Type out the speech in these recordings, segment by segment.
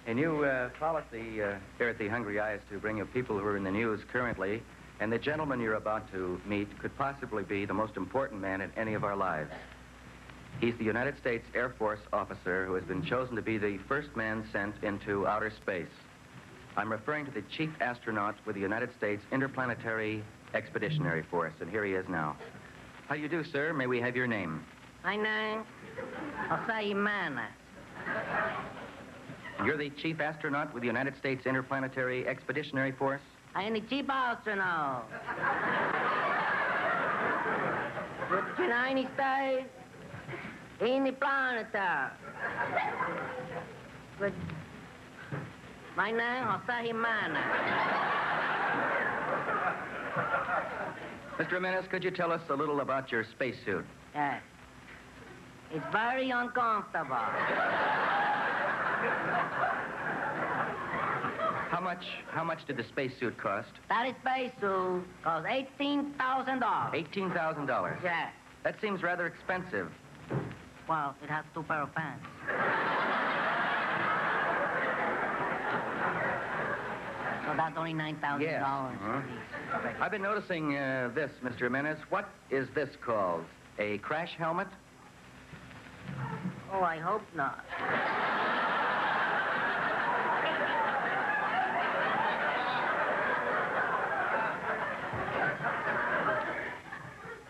A new policy here at the Hungry Eye is to bring you people who are in the news currently, and the gentleman you're about to meet could possibly be the most important man in any of our lives. He's the United States Air Force officer who has been chosen to be the first man sent into outer space. I'm referring to the chief astronaut with the United States Interplanetary Expeditionary Force, and here he is now. How do you do, sir? May we have your name? My name, Jose Jimenez. You're the chief astronaut with the United States Interplanetary Expeditionary Force? I am the chief astronaut. With the United States in the planetary. With my name, Jose Jimenez. Mr. Jimenez, could you tell us a little about your spacesuit? Yes. It's very uncomfortable. How much did the spacesuit cost? That spacesuit cost $18,000. $18,000? Yeah. That seems rather expensive. Well, it has 2 pair of pants. So that's only $9,000. Yes. I've been noticing this, Mr. Jimenez. What is this called? A crash helmet? Oh, I hope not.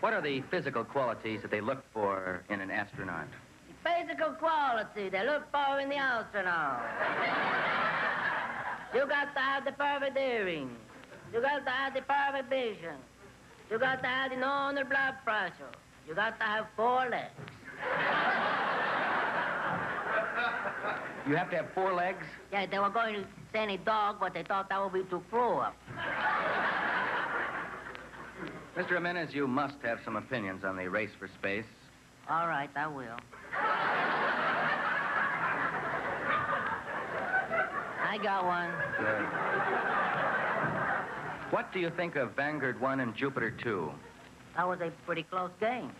What are the physical qualities that they look for in an astronaut? The physical quality they look for in the astronaut. You got to have the perfect hearing. You got to have the perfect vision. You got to have the normal blood pressure. You got to have 4 legs. You have to have 4 legs? Yeah, they were going to send a dog, but they thought that would be too cruel. Mr. Jimenez, you must have some opinions on the race for space. All right, I will. I got one. Good. What do you think of Vanguard 1 and Jupiter 2? That was a pretty close game.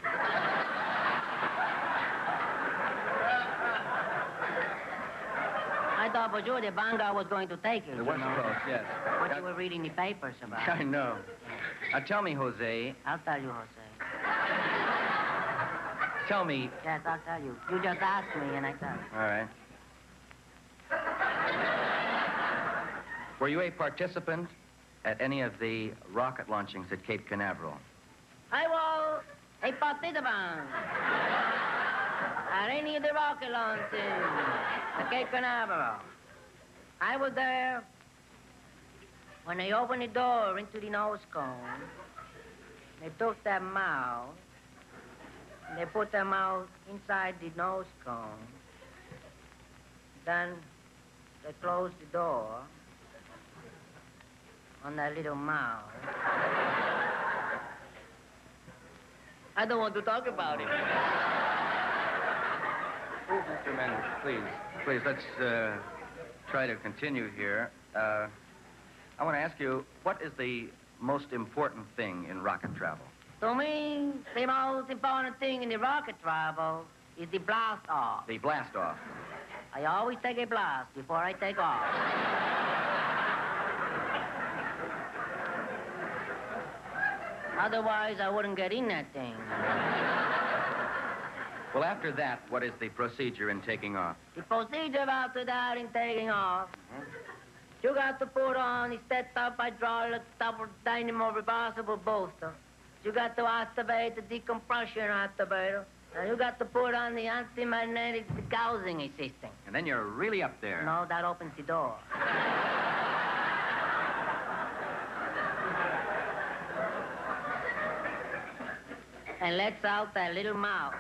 I thought for sure the Vanguard was going to take it. It was close, yes. What you were reading the papers about. I know. Now, tell me, Jose. I'll tell you, Jose. Tell me. Yes, I'll tell you. You just asked me, and I tell you. All right. Were you a participant at any of the rocket launchings at Cape Canaveral? I was a participant at any of the rocket launches at Cape Canaveral. I was there when they opened the door into the nose cone. They took their mouth, and they put their mouth inside the nose cone. Then they closed the door on that little mouth. I don't want to talk about it. Oh, Mr. Jimenez, please, let's try to continue here. I want to ask you, what is the most important thing in rocket travel? To me, the most important thing in the rocket travel is the blast off. The blast off. I always take a blast before I take off. Otherwise, I wouldn't get in that thing. Well, after that, what is the procedure in taking off? The procedure after that in taking off, you got to put on the set-top hydraulic double dynamo reversible booster. You got to activate the decompression activator. And you got to put on the anti-magnetic degaussing system. And then you're really up there. No, that opens the door. And lets out that little mouth.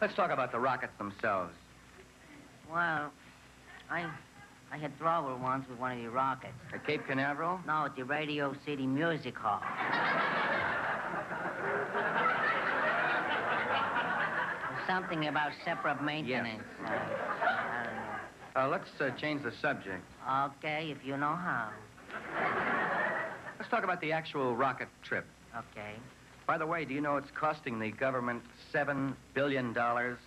Let's talk about the rockets themselves. Well, I had trouble once with one of the rockets. At Cape Canaveral? No, at the Radio City Music Hall. Something about separate maintenance. Yes. I don't know. Let's change the subject. Okay, if you know how. Let's talk about the actual rocket trip. Okay. By the way, do you know it's costing the government $7 billion to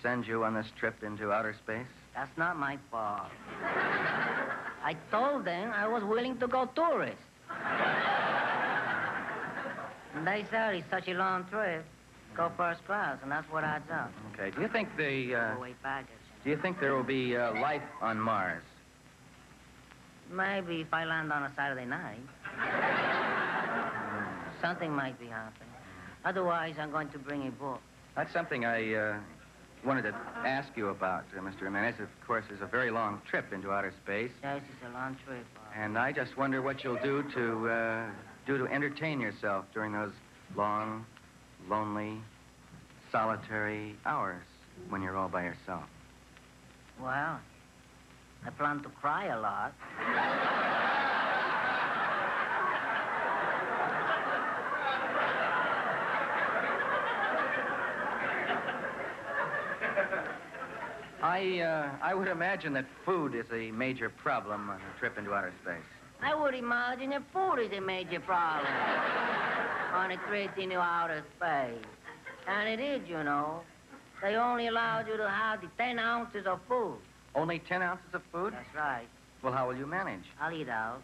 send you on this trip into outer space? That's not my fault. I told them I was willing to go tourist. And they said it's such a long trip. Go first class, and that's what adds up. Okay. Do you think Overweight baggage. do you think there will be life on Mars? Maybe if I land on a Saturday night. Something might be happening. Otherwise, I'm going to bring a book. That's something I wanted to ask you about, Mr. Jimenez. Of course, it's a very long trip into outer space. Yes, it's a long trip. And I just wonder what you'll do to entertain yourself during those long, lonely, solitary hours when you're all by yourself. Well, I plan to cry a lot. I would imagine that food is a major problem on a trip into outer space. I would imagine that food is a major problem on a trip into outer space. And it is, you know. They only allowed you to have the 10 ounces of food. Only 10 ounces of food? That's right. Well, how will you manage? I'll eat out.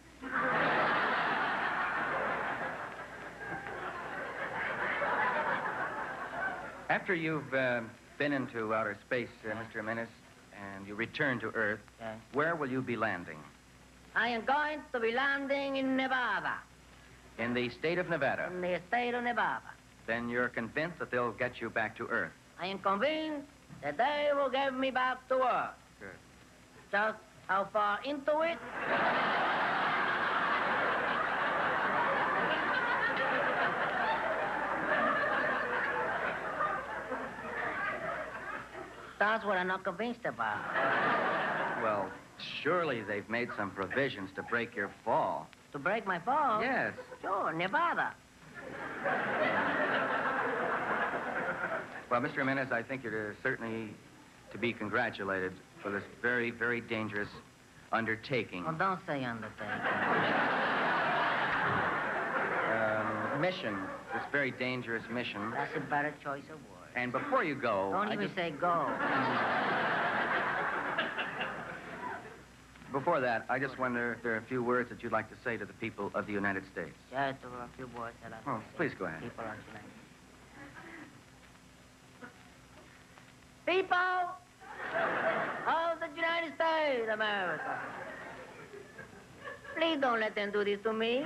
After you've been into outer space, Mr. Jimenez, and you return to Earth, Okay. where will you be landing? I am going to be landing in Nevada. In the state of Nevada. In the state of Nevada. Then you're convinced that they'll get you back to Earth. I am convinced that they will get me back to Earth. Good. Just how far into it? That's what I'm not convinced about. Well, surely they've made some provisions to break your fall. To break my fall? Yes. Sure, Nevada. Well, Mr. Jimenez, I think you're certainly to be congratulated for this very, very dangerous undertaking. Oh, don't say undertaking. Mission. This very dangerous mission. That's a better choice of words. And before you go... Don't even say go. Before that, I just wonder if there are a few words that you'd like to say to the people of the United States. Yes, there are a few words that I Oh, please go ahead. People of the United People of the United States of America. Please don't let them do this to me.